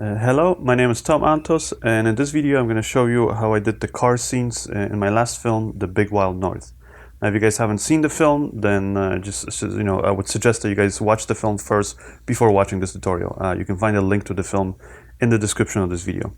Hello, my name is Tom Antos, and in this video I'm going to show you how I did the car scenes in my last film, The Big Wild North. Now, if you guys haven't seen the film, then I would suggest that you guys watch the film first before watching this tutorial. You can find a link to the film in the description of this video.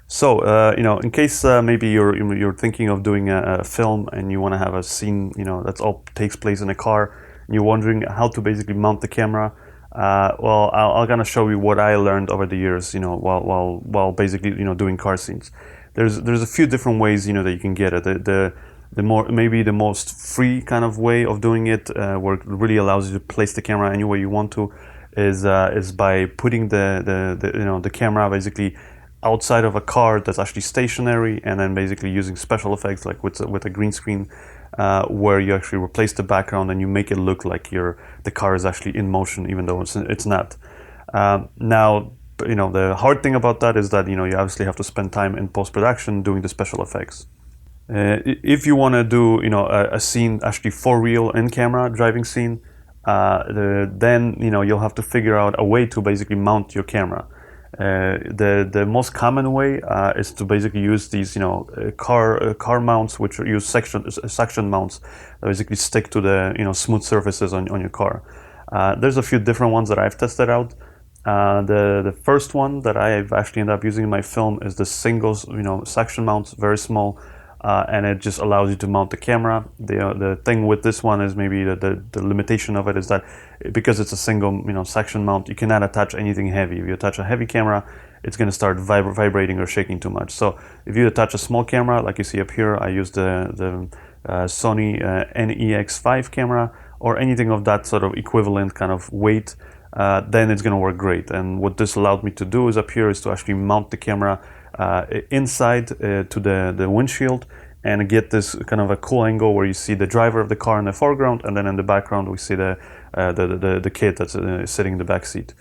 So, in case maybe you're thinking of doing a film and you want to have a scene, that's all takes place in a car, and you're wondering how to basically mount the camera. Well, I'll gonna show you what I learned over the years, while basically, doing car scenes. There's a few different ways, that you can get it. The more maybe the most free kind of way of doing it, where it really allows you to place the camera anywhere you want to, is by putting the camera basically outside of a car that's actually stationary, and then basically using special effects like with a green screen, where you actually replace the background and you make it look like the car is actually in motion, even though it's not. Now, the hard thing about that is that you obviously have to spend time in post-production doing the special effects. If you want to do a scene actually for real in camera driving scene, then you'll have to figure out a way to basically mount your camera. The most common way is to basically use these car mounts, which use suction mounts that basically stick to the smooth surfaces on your car. There's a few different ones that I've tested out. The first one that I've actually ended up using in my film is the single suction mount, very small. And it just allows you to mount the camera. The thing with this one is maybe the limitation of it is that because it's a single suction mount, you cannot attach anything heavy. If you attach a heavy camera, it's going to start vibrating or shaking too much. So if you attach a small camera, like you see up here, I use the Sony NEX5 camera or anything of that sort of equivalent kind of weight, then it's going to work great. And what this allowed me to do is up here is to actually mount the camera inside to the windshield and get this kind of a cool angle where you see the driver of the car in the foreground, and then in the background we see the kid that's sitting in the back seat.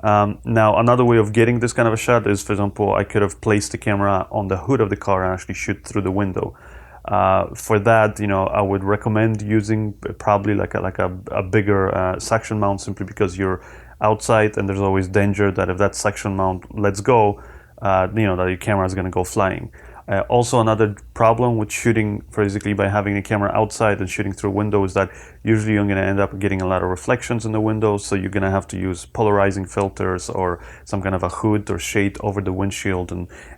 Now, another way of getting this kind of a shot is, for example, I could have placed the camera on the hood of the car and actually shoot through the window. For that, I would recommend using probably like a bigger suction mount, simply because you're outside and there's always danger that if that suction mount lets go, that your camera is going to go flying. Also, another problem with shooting basically by having a camera outside and shooting through a window is that usually you're going to end up getting a lot of reflections in the window, so you're going to have to use polarizing filters or some kind of a hood or shade over the windshield,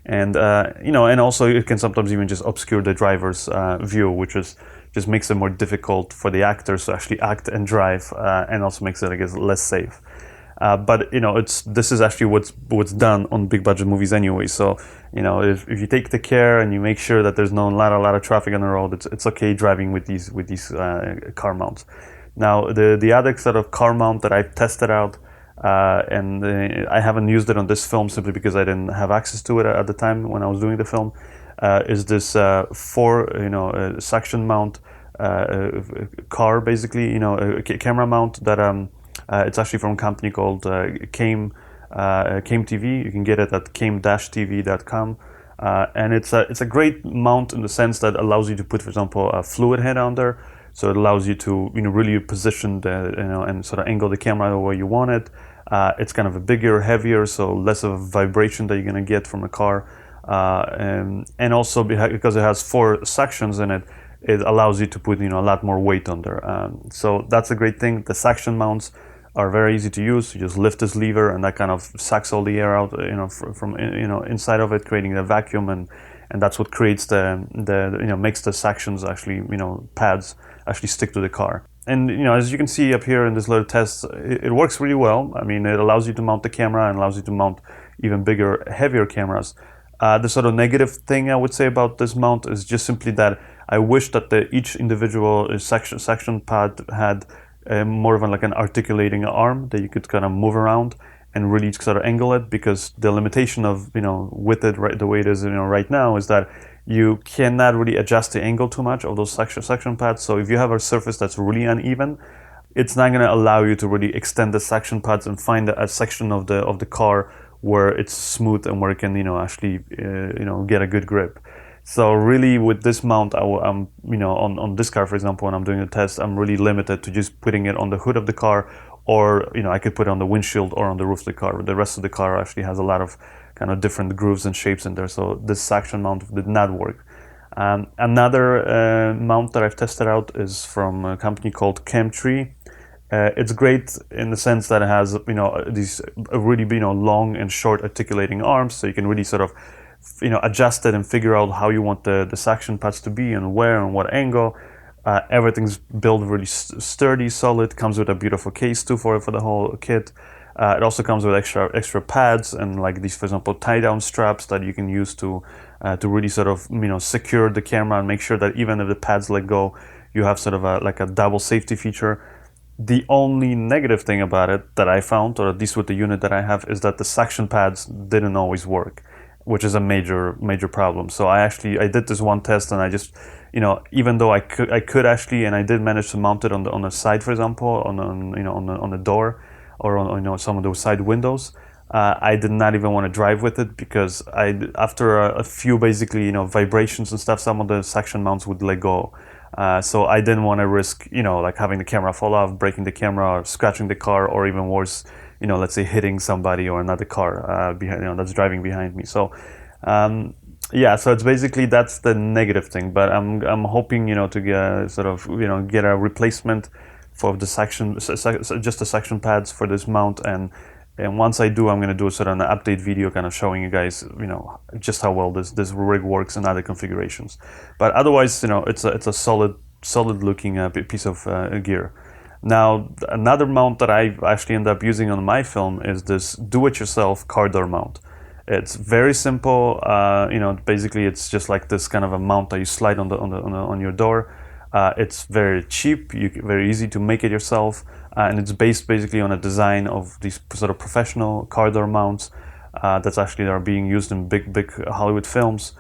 and also it can sometimes even just obscure the driver's view, which just makes it more difficult for the actors to actually act and drive, and also makes it, I guess, less safe. But this is actually what's done on big budget movies anyway. So if you take the care and you make sure that there's not a lot of traffic on the road, it's okay driving with these car mounts. Now, the other sort of car mount that I've tested out, and I haven't used it on this film simply because I didn't have access to it at the time when I was doing the film, is this suction mount car, basically, a camera mount that it's actually from a company called Came TV. You can get it at came-tv.com, and it's a great mount in the sense that allows you to put, for example, a fluid head on there. So it allows you to really position and sort of angle the camera the way you want it. It's kind of a bigger, heavier, so less of a vibration that you're going to get from a car, and also because it has 4 sections in it, it allows you to put a lot more weight on there. So that's a great thing. The suction mounts are very easy to use. You just lift this lever and that kind of sucks all the air out from inside of it, creating a vacuum, and that's what creates makes the sections actually pads actually stick to the car. And as you can see up here in this little test, it works really well. I mean, it allows you to mount the camera and allows you to mount even bigger, heavier cameras. The sort of negative thing I would say about this mount is just simply that I wish that each individual section pad had more of like an articulating arm that you could kind of move around and really sort of angle it, because the limitation of with it right the way it is right now is that you cannot really adjust the angle too much of those section pads. So if you have a surface that's really uneven, it's not going to allow you to really extend the section pads and find a section of the car where it's smooth and where it can actually get a good grip. So really, with this mount, on this car, for example, when I'm doing a test, I'm really limited to just putting it on the hood of the car or I could put it on the windshield or on the roof of the car. The rest of the car actually has a lot of kind of different grooves and shapes in there, so this suction mount did not work. Another mount that I've tested out is from a company called Chemtree. It's great in the sense that it has these really long and short articulating arms, so you can really sort of adjust it and figure out how you want the suction pads to be and where and what angle. Everything's built really sturdy, solid. Comes with a beautiful case too for the whole kit. It also comes with extra pads and like these, for example, tie-down straps that you can use to really sort of secure the camera and make sure that even if the pads let go, you have sort of a double safety feature. The only negative thing about it that I found, or at least with the unit that I have, is that the suction pads didn't always work, which is a major problem. So I did this one test, and I just even though I could actually, and I did manage to mount it on the side, for example, on the door or on some of those side windows. I did not even want to drive with it because after a few basically vibrations and stuff, some of the suction mounts would let go. So I didn't want to risk like having the camera fall off, breaking the camera, or scratching the car, or even worse, let's say hitting somebody or another car behind, that's driving behind me. So yeah, so it's basically, that's the negative thing. But I'm hoping to get get a replacement for the just the suction pads for this mount, and once I do, I'm going to do sort of an update video kind of showing you guys just how well this rig works in other configurations. But otherwise, it's a solid looking piece of gear. Now, another mount that I actually end up using on my film is this do-it-yourself car door mount. It's very simple. Basically it's just like this kind of a mount that you slide on your door. It's very cheap, very easy to make it yourself, and it's based basically on a design of these sort of professional car door mounts that are being used in big Hollywood films.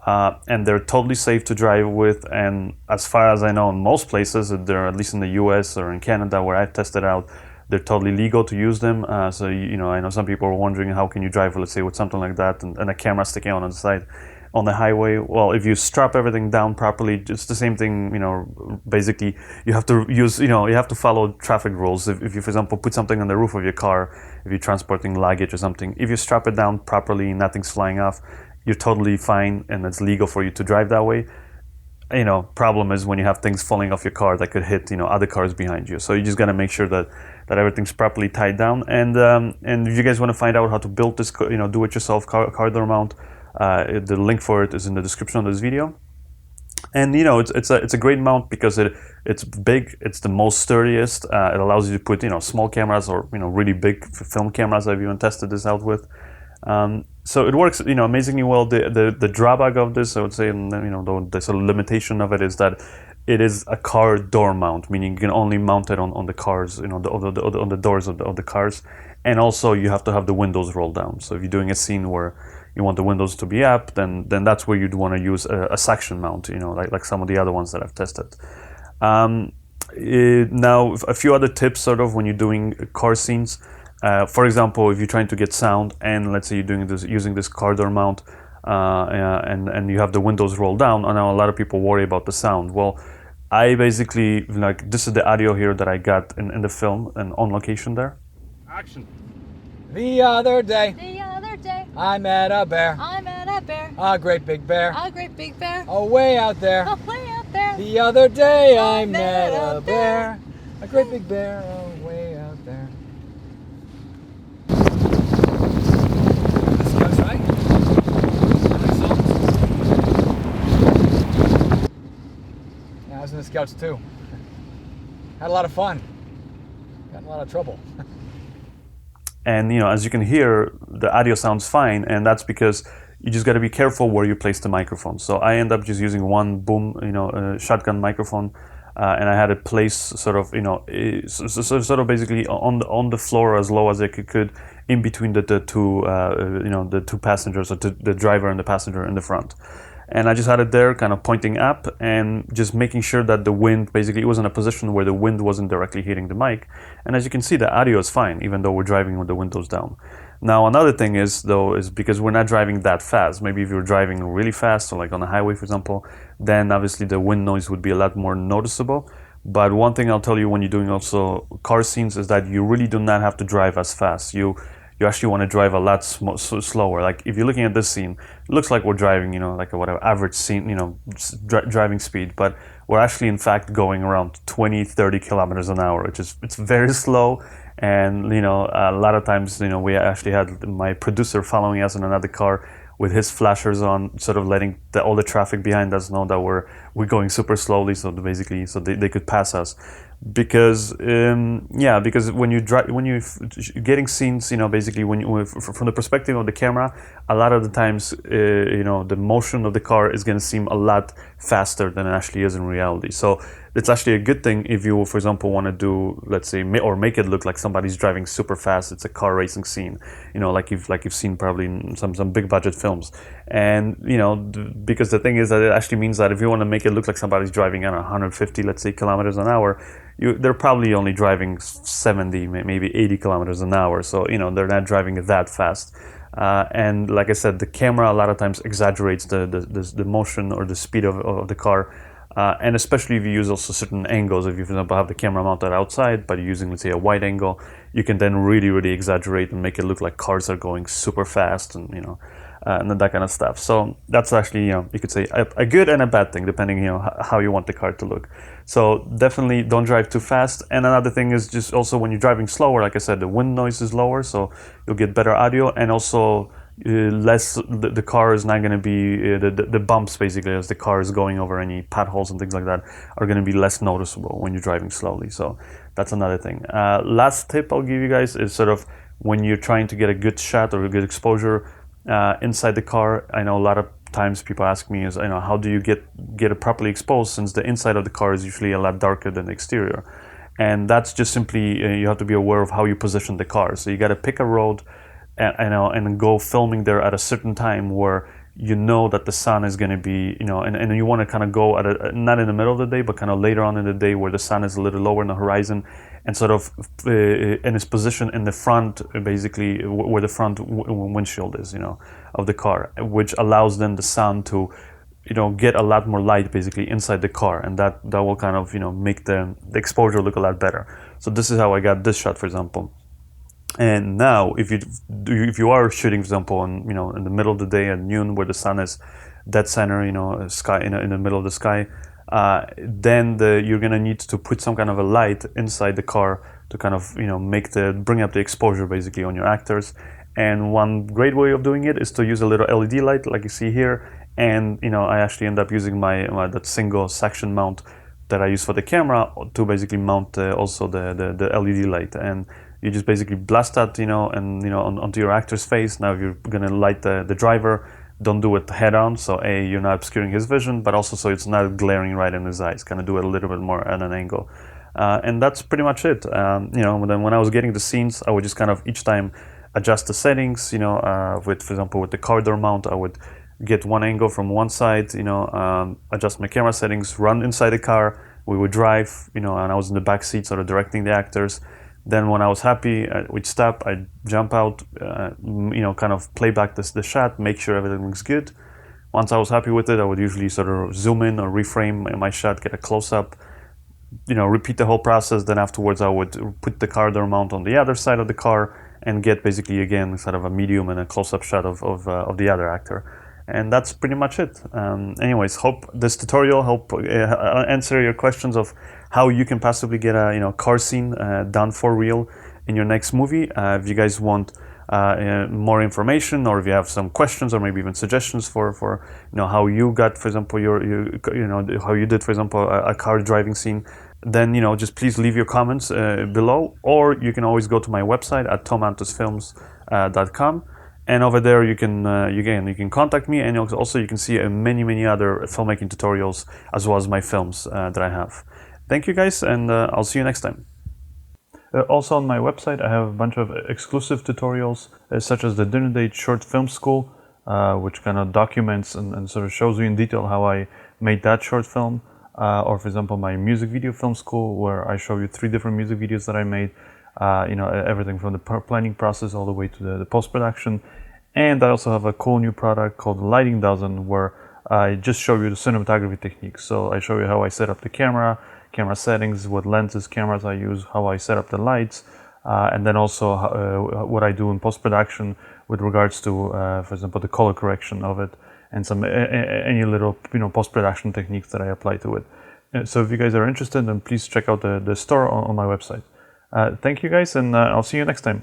And they're totally safe to drive with, and as far as I know, in most places, they're, at least in the US or in Canada where I've tested out, they're totally legal to use them. So I know some people are wondering, how can you drive, let's say, with something like that and a camera sticking out on the side on the highway? Well, if you strap everything down properly, it's the same thing. Basically you have to use, you have to follow traffic rules. If you, for example, put something on the roof of your car, if you're transporting luggage or something, if you strap it down properly, nothing's flying off, you're totally fine, and it's legal for you to drive that way. Problem is when you have things falling off your car that could hit other cars behind you. So you just got to make sure that everything's properly tied down. And if you guys want to find out how to build this do-it-yourself car door mount, the link for it is in the description of this video. And it's a great mount because it's big, it's the most sturdiest. It allows you to put small cameras or really big film cameras. I've even tested this out with. So it works amazingly well. The drawback of this, I would say, the sort of limitation of it is that it is a car door mount, meaning you can only mount it on the cars, on the doors of the cars, and also you have to have the windows rolled down. So if you're doing a scene where you want the windows to be up, then that's where you'd want to use a suction mount, like some of the other ones that I've tested. Now, a few other tips sort of when you're doing car scenes. For example, if you're trying to get sound, and let's say you're using this car door mount, and you have the windows rolled down, I know a lot of people worry about the sound. Well, I basically, this is the audio here that I got in the film and on location there. Action. The other day, I met a bear. A great big bear. Away out there. The other day, I met a bear. A great big bear. Away out there. This goes right. Yeah, I was in the Scouts too. Had a lot of fun. Got in a lot of trouble. And as you can hear, the audio sounds fine, and that's because you just got to be careful where you place the microphone. So I end up just using one boom, shotgun microphone, and I had it placed sort of, sort of basically on the floor as low as I could, in between the two passengers, or the driver and the passenger in the front. And I just had it there kind of pointing up and just making sure that the wind, basically it was in a position where the wind wasn't directly hitting the mic. And as you can see, the audio is fine, even though we're driving with the windows down. Now, another thing is because we're not driving that fast. Maybe if you're driving really fast, or like on a highway, for example, then obviously the wind noise would be a lot more noticeable. But one thing I'll tell you when you're doing also car scenes is that you really do not have to drive as fast. You actually want to drive a lot slower. Like if you're looking at this scene, it looks like we're driving, you know, like a whatever average scene, you know, driving speed, but we're actually in fact going around 20-30 kilometers an hour, which is, it's very slow. And you know, a lot of times, you know, we actually had my producer following us in another car with his flashers on, sort of letting all the traffic behind us know that we're going super slowly, so basically, so they could pass us. Because yeah, because when you getting scenes, you know, basically when you, from the perspective of the camera, a lot of the times, you know, the motion of the car is going to seem a lot faster than it actually is in reality. So it's actually a good thing if you, for example, want to do, let's say, or make it look like somebody's driving super fast. It's a car racing scene, you know, like you've seen probably in some big budget films. And you know, because the thing is that it actually means that if you want to make it look like somebody's driving at 150, let's say, kilometers an hour, they're probably only driving 70, maybe 80 kilometers an hour. So you know, they're not driving that fast. And like I said, the camera a lot of times exaggerates the motion or the speed of the car. And especially if you use also certain angles, if you, for example, have the camera mounted outside, but you're using, let's say, a wide angle, you can then really exaggerate and make it look like cars are going super fast, and you know, and that kind of stuff. So that's actually, you know, you could say a good and a bad thing, depending, you know, how you want the car to look. So definitely don't drive too fast. And another thing is just also when you're driving slower, like I said, the wind noise is lower, so you'll get better audio, and also less, the car is not going to be the bumps, basically, as the car is going over any potholes and things like that, are going to be less noticeable when you're driving slowly. So that's another thing. Last tip I'll give you guys is sort of when you're trying to get a good shot or a good exposure inside the car. I know a lot of times people ask me is, you know, how do you get it properly exposed, since the inside of the car is usually a lot darker than the exterior. And that's just simply, you have to be aware of how you position the car. So you got to pick a road and go filming there at a certain time where you know that the sun is going to be, you know, and you want to kind of go at not in the middle of the day, but kind of later on in the day where the sun is a little lower in the horizon, and sort of in its position in the front, basically where the front windshield is, you know, of the car, which allows then the sun to, you know, get a lot more light basically inside the car, and that will kind of, you know, make the exposure look a lot better. So this is how I got this shot, for example. And now, if you are shooting, for example, in, you know, in the middle of the day at noon, where the sun is dead center, you know, sky in the middle of the sky, then you're gonna need to put some kind of a light inside the car to kind of, you know, bring up the exposure basically on your actors. And one great way of doing it is to use a little LED light, like you see here. And you know, I actually end up using that single section mount that I use for the camera to basically mount also the LED light. And you just basically blast that, you know, and you know, onto your actor's face. Now if you're gonna light the driver, don't do it head on, so you're not obscuring his vision, but also so it's not glaring right in his eyes. Kind of do it a little bit more at an angle. And that's pretty much it. You know, then when I was getting the scenes, I would just kind of each time adjust the settings, you know, for example, with the car door mount, I would get one angle from one side, you know, adjust my camera settings, run inside the car, we would drive, you know, and I was in the back seat sort of directing the actors. Then when I was happy, we'd stop, I'd jump out, you know, kind of play back the shot, make sure everything looks good. Once I was happy with it, I would usually sort of zoom in or reframe my shot, get a close-up, you know, repeat the whole process. Then afterwards, I would put the car door mount on the other side of the car and get basically, again, sort of a medium and a close-up shot of the other actor. And that's pretty much it. Anyways, hope this tutorial help answer your questions of how you can possibly get a, you know, car scene done for real in your next movie. If you guys want more information, or if you have some questions or maybe even suggestions for you know, how you got, for example, you know, how you did, for example, a car driving scene, then, you know, just please leave your comments below, or you can always go to my website at tomantosfilms.com. And over there, you can contact me, and also you can see many other filmmaking tutorials, as well as my films that I have. Thank you guys, and I'll see you next time. Also on my website, I have a bunch of exclusive tutorials, such as the Dinner Date Short Film School, which kind of documents and sort of shows you in detail how I made that short film. Or for example, my music video film school, where I show you 3 different music videos that I made. You know, everything from the planning process all the way to the post-production. And I also have a cool new product called Lighting Dozen, where I just show you the cinematography techniques. So I show you how I set up the camera, camera settings, what lenses, cameras I use, how I set up the lights, and then also what I do in post-production with regards to, for example, the color correction of it, and some any little post-production techniques that I apply to it. So if you guys are interested, then please check out the store on my website. Thank you guys, and I'll see you next time.